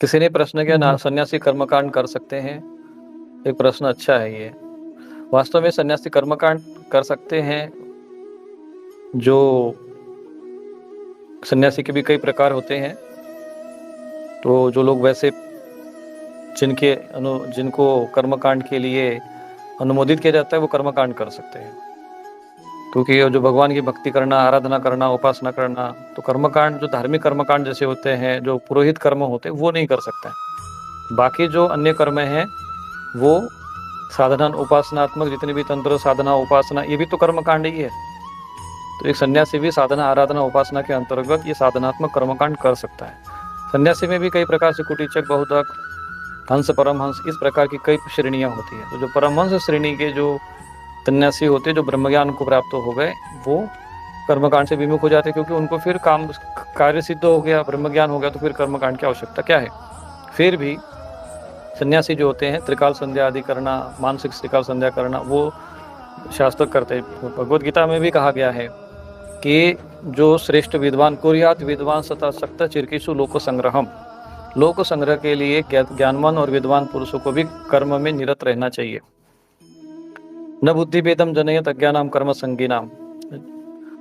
किसी ने प्रश्न किया ना सन्यासी कर्मकांड कर सकते हैं। एक प्रश्न अच्छा है ये। वास्तव में सन्यासी कर्मकांड कर सकते हैं। जो सन्यासी के भी कई प्रकार होते हैं। तो जो लोग वैसे जिनको कर्मकांड के लिए अनुमोदित किया जाता है वो कर्मकांड कर सकते हैं। क्योंकि जो भगवान की भक्ति करना, आराधना करना, उपासना करना, तो कर्मकांड जो धार्मिक कर्मकांड जैसे होते हैं, जो पुरोहित कर्म होते हैं, वो नहीं कर सकते हैं। बाकी जो अन्य कर्म हैं वो साधना उपासनात्मक जितने भी तंत्र, साधना, उपासना, ये भी तो कर्मकांड ही है। तो एक सन्यासी भी साधना, आराधना, उपासना के अंतर्गत ये साधनात्मक कर्मकांड कर सकता है। सन्यासी में भी कई प्रकार से कुटीचक, बहुधक, हंस, परमहंस, इस प्रकार की कई श्रेणियां होती है। तो जो परमहंस श्रेणी के जो सन्यासी होते हैं, जो ब्रह्मज्ञान को प्राप्त हो गए, वो कर्मकांड से विमुख हो जाते हैं, क्योंकि उनको फिर कार्य सिद्ध हो गया, ब्रह्मज्ञान हो गया, तो फिर कर्मकांड की आवश्यकता क्या है। फिर भी सन्यासी जो होते हैं त्रिकाल संध्या आदि करना, मानसिक त्रिकाल संध्या करना, वो शास्त्र करते हैं। भगवद गीता में भी कहा गया है कि जो श्रेष्ठ विद्वान कुर्यात विद्वान सता सक्त चिरकिषु लोक संग्रहम, लोक संग्रह के लिए ज्ञानवान और विद्वान पुरुषों को भी कर्म में निरत रहना चाहिए। न बुद्धिभेदम जनयत अज्ञानाम कर्म संगीनाम,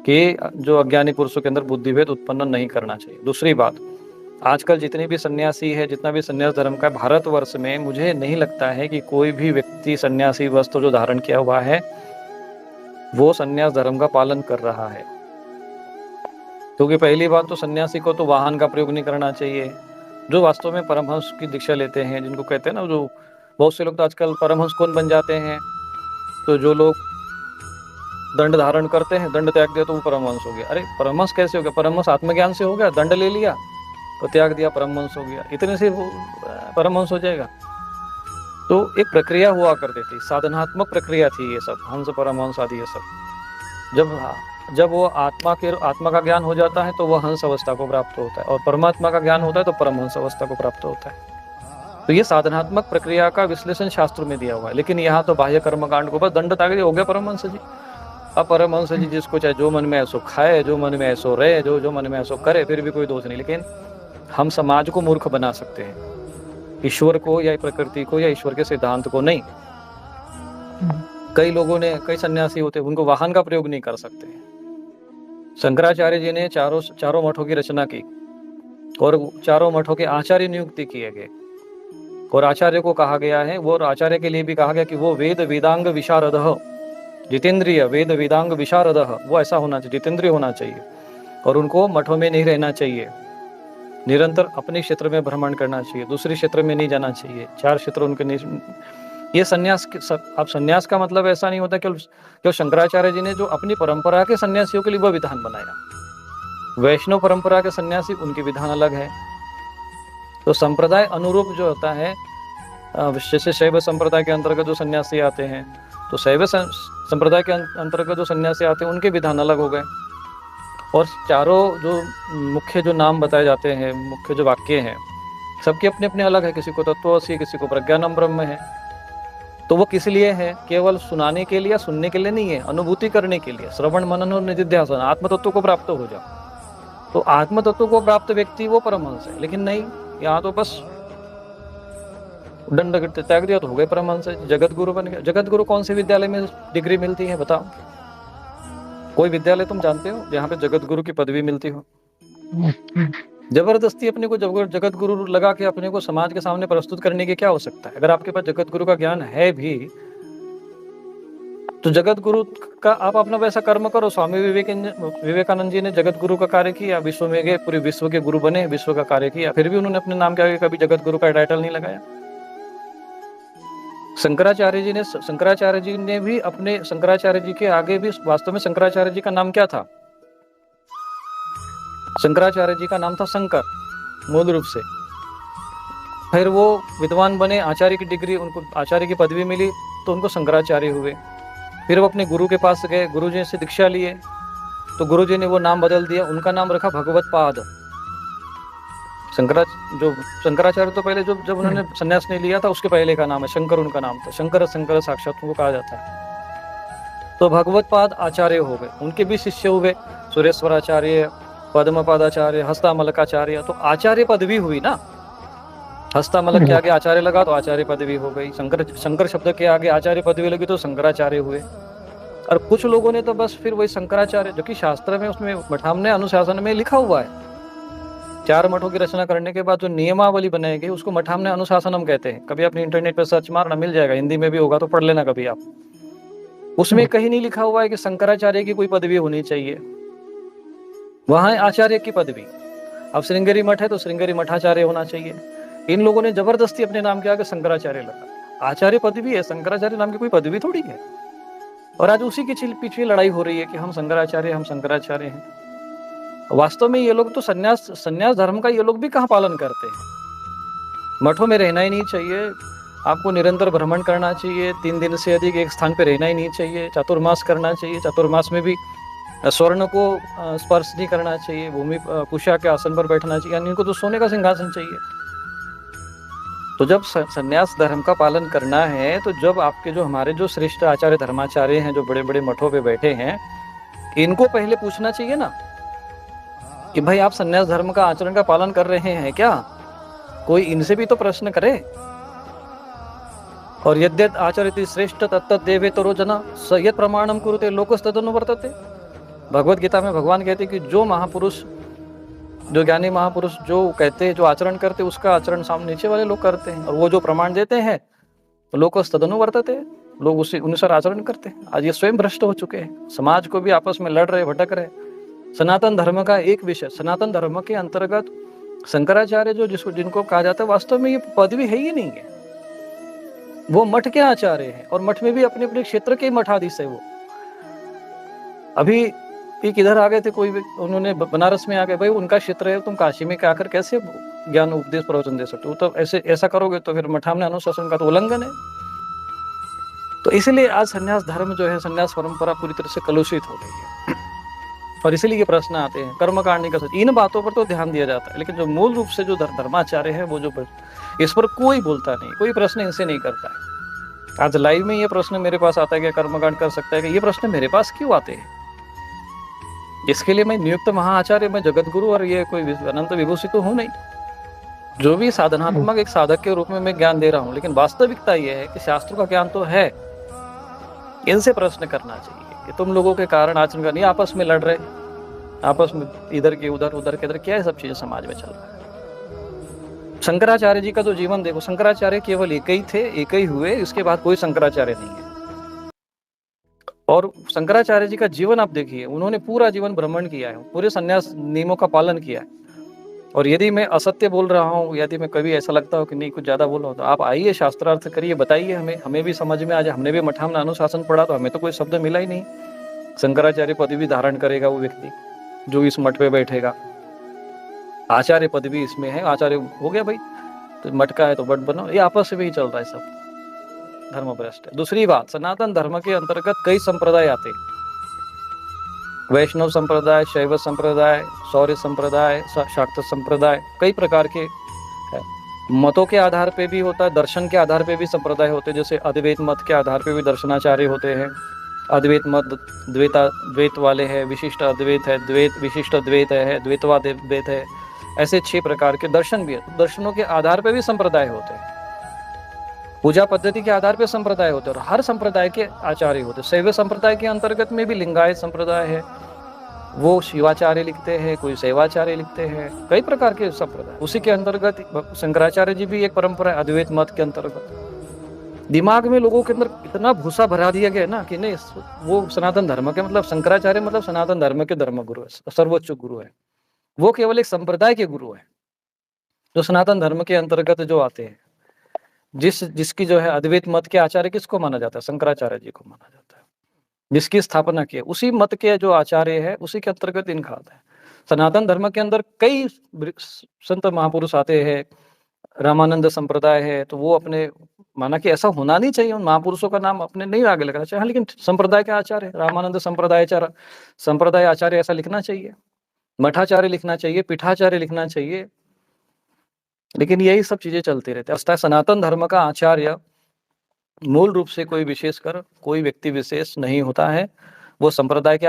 कि जो अज्ञानी पुरुषों के अंदर बुद्धिभेद उत्पन्न नहीं करना चाहिए। दूसरी बात, आजकल जितने भी सन्यासी है, जितना भी सन्यास धर्म का भारतवर्ष में, मुझे नहीं लगता है कि कोई भी व्यक्ति सन्यासी वस्त्र जो धारण किया हुआ है वो सन्यास धर्म का पालन कर रहा है। क्योंकि पहली बात तो सन्यासी को तो वाहन का प्रयोग नहीं करना चाहिए। जो वास्तव में परमहंस की दीक्षा लेते हैं, जिनको कहते हैं ना, जो बहुत से लोग तो आजकल परमहंस कौन बन जाते हैं, तो जो लोग दंड धारण करते हैं, दंड त्याग दिया तो वो परमहंस हो गया। अरे परमहंस कैसे हो गया? परमहंस आत्मज्ञान से हो गया, दंड ले लिया तो त्याग दिया, परमहंस हो गया। इतने से वो परमहंस हो जाएगा? तो एक प्रक्रिया हुआ करती थी, साधनात्मक प्रक्रिया थी ये सब, हंस, परमहंस आदि ये सब। जब वो आत्मा का ज्ञान हो जाता है तो वह हंस अवस्था को प्राप्त होता है, और परमात्मा का ज्ञान होता है तो परमहंस अवस्था को प्राप्त होता है। तो ये साधनात्मक प्रक्रिया का विश्लेषण शास्त्र में दिया हुआ है। लेकिन यहाँ तो बाह्य कर्मकांड को बस दंड ताक हो गया परमहंस जी। अब परमहंस जी जिसको चाहे जो मन में ऐसो खाए, जो मन में ऐसो रहे, जो मन में ऐसो करे, फिर भी कोई दोष नहीं। लेकिन हम समाज को मूर्ख बना सकते हैं, ईश्वर को या प्रकृति को या ईश्वर के सिद्धांत को नहीं। कई लोगों ने, कई सन्यासी होते हैं, उनको वाहन का प्रयोग नहीं कर सकते। शंकराचार्य जी ने चारों मठों की रचना की और चारों मठों के आचार्य नियुक्ति किए गए, और आचार्य को कहा गया है, वो आचार्य के लिए भी कहा गया कि वो वेद वेदांग विशारदः, जितेंद्रिय वेद वेदांग विशारदः, वो ऐसा होना चाहिए, जितेंद्रिय होना चाहिए। और उनको मठों में नहीं रहना चाहिए, निरंतर अपने क्षेत्र में भ्रमण करना चाहिए, दूसरे क्षेत्र में नहीं जाना चाहिए, 4 क्षेत्र उनके नहीं। ये सन्यास, अब सन्यास का मतलब ऐसा नहीं होता कि शंकराचार्य जी ने जो अपनी परंपरा के सन्यासियों के लिए वह विधान बनाया। वैष्णव परंपरा के सन्यासी, उनके विधान अलग है। तो संप्रदाय अनुरूप जो होता है, जैसे शैव संप्रदाय के अंतर्गत जो सन्यासी आते हैं, तो शैव संप्रदाय के अंतर्गत जो सन्यासी आते हैं उनके विधान अलग हो गए। और चारों जो मुख्य जो नाम बताए जाते हैं, मुख्य जो वाक्य हैं, सबके अपने अपने अलग है। किसी को तत्वमसि, किसी को प्रज्ञानम ब्रह्म है। तो वो किस लिए है? केवल सुनाने के लिए, सुनने के लिए नहीं है, अनुभूति करने के लिए। श्रवण मनन और निधिध्यासन, आत्म तत्व को प्राप्त हो जाओ। तो आत्म तत्व को प्राप्त व्यक्ति वो परमहंस है। लेकिन नहीं, यहाँ तो बस दंड त्याग दिया तो हो गए परमहंस, जगत गुरु बन गया। जगत गुरु कौन से विद्यालय में डिग्री मिलती है बताओ? कोई विद्यालय तुम जानते हो जहाँ पे जगत गुरु की पदवी मिलती हो? जबरदस्ती अपने को जगत गुरु लगा के अपने को समाज के सामने प्रस्तुत करने की क्या हो सकता है? अगर आपके पास जगत गुरु का ज्ञान है भी, तो जगत गुरु का आप अपना वैसा कर्म करो। स्वामी विवेकानंद जी ने जगत गुरु का कार्य किया, विश्व में गए, पूरे विश्व के गुरु बने, विश्व का कार्य किया, फिर भी उन्होंने अपने नाम के आगे कभी जगत गुरु का टाइटल नहीं लगाया। शंकराचार्य जी ने भी अपने, शंकराचार्य जी के आगे भी, वास्तव में शंकराचार्य जी का नाम क्या था? शंकराचार्य जी का नाम था शंकर, मूल रूप से। फिर वो विद्वान बने, आचार्य की डिग्री, उनको आचार्य की पदवी मिली, तो उनको शंकराचार्य हुए। फिर वो अपने गुरु के पास गए, गुरु जी से दीक्षा लिए, तो गुरु जी ने वो नाम बदल दिया, उनका नाम रखा भगवत पाद। शंकराचार्य तो पहले जब उन्होंने संन्यास नहीं लिया था, उसके पहले का नाम है शंकर, उनका नाम था शंकर साक्षात को कहा जाता है। तो भगवत पाद आचार्य हो गए, उनके भी शिष्य हुए, सुरेश्वराचार्य, पद्मपादाचार्य, हस्तामलकाचार्य। तो आचार्य पदवी हुई ना। हस्ता मलक के आगे आचार्य लगा तो आचार्य पदवी हो गई, शंकर शब्द के आगे आचार्य पदवी लगी तो शंकराचार्य हुए। और कुछ लोगों ने तो बस फिर वही शंकराचार्य, जो कि शास्त्र में उसमें मठामने अनुशासन में लिखा हुआ है, 4 मठों की रचना करने के बाद जो नियमावली बनाई गई उसको मठामने अनुशासनम कहते हैं। कभी आपने इंटरनेट पर सर्च मारना, मिल जाएगा, हिंदी में भी होगा तो पढ़ लेना कभी आप। उसमें कहीं नहीं लिखा हुआ है कि शंकराचार्य की कोई पदवी होनी चाहिए, वहां आचार्य की पदवी। अब श्रृंगेरी मठ है तो श्रृंगेरी मठाचार्य होना चाहिए। इन लोगों ने जबरदस्ती अपने नाम के आगे शंकराचार्य लगा। आचार्य पदवी है, शंकराचार्य नाम की कोई पदवी थोड़ी है। और आज उसी के पीछे लड़ाई हो रही है कि हम शंकराचार्य हैं। वास्तव में ये लोग तो संन्यास धर्म का ये लोग भी कहाँ पालन करते हैं। मठों में रहना ही नहीं चाहिए, आपको निरंतर भ्रमण करना चाहिए, 3 दिन से अधिक एक स्थान पर रहना ही नहीं चाहिए, चातुर्मास करना चाहिए, चातुर्मास में भी स्वर्ण को स्पर्श नहीं करना चाहिए, भूमि कुशा के आसन पर बैठना चाहिए, यानी इनको तो सोने का सिंहासन चाहिए। तो जब संन्यास धर्म का पालन करना है, तो जब आपके जो हमारे जो श्रेष्ठ आचार्य धर्माचार्य हैं, जो बड़े बड़े मठों पे बैठे हैं, इनको पहले पूछना चाहिए ना कि भाई आप संन्यास धर्म का आचरण का पालन कर रहे हैं क्या? कोई इनसे भी तो प्रश्न करे। और यद्यत आचरति श्रेष्ठ तत्त देवे तरो जना स यत् प्रमाणम कुरुते लोकस्तदनुवर्तते। भगवत गीता में भगवान कहते हैं कि जो महापुरुष, जो ज्ञानी महापुरुष जो कहते हैं, जो आचरण करते, उसका आचरण सामने नीचे वाले लोग करते हैं, और वो जो प्रमाण देते हैं तो लोकस्तदनुवर्तते, लोग उसी अनुसार आचरण करते हैं। आज ये स्वयं भ्रष्ट हो चुके हैं, समाज को भी आपस में लड़ रहे, भटक रहे। सनातन धर्म का एक विषय, सनातन धर्म के अंतर्गत शंकराचार्य जो जिनको कहा जाता है, वास्तव में ये पदवी है ही नहीं है। वो मठ के आचार्य हैं, और मठ में भी अपने अपने क्षेत्र के मठाधीश है। वो अभी एक इधर आ गए थे, कोई उन्होंने बनारस में आ गए, भाई उनका क्षेत्र है, तुम काशी में आकर कैसे ज्ञान उपदेश प्रवचन दे सकते हो? तो ऐसा करोगे तो फिर मठामने अनुशासन का तो उल्लंघन है। तो इसीलिए आज संन्यास धर्म जो है, संन्यास परंपरा पूरी तरह से कलुषित हो गई है। और इसीलिए ये प्रश्न आते हैं, कर्मकांड नहीं कर सकते। इन बातों पर तो ध्यान दिया जाता है, लेकिन जो मूल रूप से जो धर्माचार्य है, वो जो इस पर कोई बोलता नहीं, कोई प्रश्न इनसे नहीं करता है। आज लाइव में ये प्रश्न मेरे पास आता है कि कर्मकांड कर सकता है, कि ये प्रश्न मेरे पास क्यों आते हैं? इसके लिए मैं नियुक्त महाआचार्य, मैं जगत गुरु और ये कोई अनंत विभूषित तो हूं नहीं। जो भी साधनात्मक एक साधक के रूप में मैं ज्ञान दे रहा हूं, लेकिन वास्तविकता यह है कि शास्त्रों का ज्ञान तो है। इनसे प्रश्न करना चाहिए कि तुम लोगों के कारण आचरण का नहीं, आपस में लड़ रहे, आपस में इधर के उधर, उधर के इधर, क्या है सब चीजें समाज में चल रहा है। शंकराचार्य जी का जो जीवन देखो, शंकराचार्य केवल एक ही थे, एक ही हुए, इसके बाद कोई शंकराचार्य नहीं है। और शंकराचार्य जी का जीवन आप देखिए, उन्होंने पूरा जीवन भ्रमण किया है, पूरे संन्यास नियमों का पालन किया है। और यदि मैं असत्य बोल रहा हूँ, यदि मैं कभी ऐसा लगता हो कि नहीं कुछ ज्यादा बोल रहा हूँ, तो आप आइए शास्त्रार्थ करिए, बताइए हमें भी समझ में आ जाए। हमने भी मठामना अनुशासन पढ़ा, तो हमें तो कोई शब्द मिला ही नहीं शंकराचार्य पदवी धारण करेगा वो व्यक्ति जो इस मठ पे बैठेगा। आचार्य पदवी इसमें है, आचार्य हो गया भाई, तो मठ का है तो बट बनो। ये आपस में ही चल रहा है, सब धर्म भ्रष्ट है। दूसरी बात, सनातन धर्म के अंतर्गत कई संप्रदाय आते हैं, वैष्णव संप्रदाय, शैव संप्रदाय, शौर्य संप्रदाय, शाक्त संप्रदाय, कई प्रकार के है। मतों के आधार पे भी होता है, दर्शन के आधार पे भी संप्रदाय होते हैं। जैसे अद्वैत मत के आधार पे भी दर्शनाचार्य होते हैं। अद्वैत मत द्वैत वाले हैं, विशिष्ट अद्वैत है, द्वैत विशिष्ट अद्वैत है, द्वैतवाद अद्वैत है। ऐसे 6 प्रकार के दर्शन भी है। दर्शनों के आधार पे भी संप्रदाय होते हैं, पूजा पद्धति के आधार पे संप्रदाय होते हैं, और हर संप्रदाय के आचार्य होते हैं। शैव संप्रदाय के अंतर्गत में भी लिंगायत संप्रदाय है, वो शिवाचार्य लिखते हैं, कोई शैवाचार्य लिखते हैं, कई प्रकार के संप्रदाय। उसी के अंतर्गत शंकराचार्य जी भी एक परंपरा है, अद्वैत मत के अंतर्गत। दिमाग में लोगों के अंदर इतना भूसा भरा दिया गया ना कि नहीं, वो सनातन धर्म के मतलब शंकराचार्य मतलब सनातन धर्म के धर्म गुरु है, सर्वोच्च गुरु है। वो केवल एक संप्रदाय के गुरु है, जो सनातन धर्म के अंतर्गत जो आते हैं। जिसकी जो है अद्वैत मत के आचार्य किसको माना जाता है? शंकराचार्य जी को माना जाता है, जिसकी स्थापना की है। उसी मत के जो आचार्य है, उसी के अंतर्गत इनका आता है। सनातन धर्म के अंदर कई संत महापुरुष आते हैं। रामानंद संप्रदाय है, तो वो अपने माना कि ऐसा होना नहीं चाहिए, उन महापुरुषों का नाम अपने नहीं आगे लगाना चाहिए, लेकिन संप्रदाय के आचार्य है, रामानंद संप्रदाय आचार्य ऐसा लिखना चाहिए, मठाचार्य लिखना चाहिए, पीठाचार्य लिखना चाहिए। लेकिन यही सब चीजें चलती रहती है। सनातन धर्म का आचार्य मूल रूप से कोई विशेषकर कोई व्यक्ति विशेष नहीं होता है, वो संप्रदाय के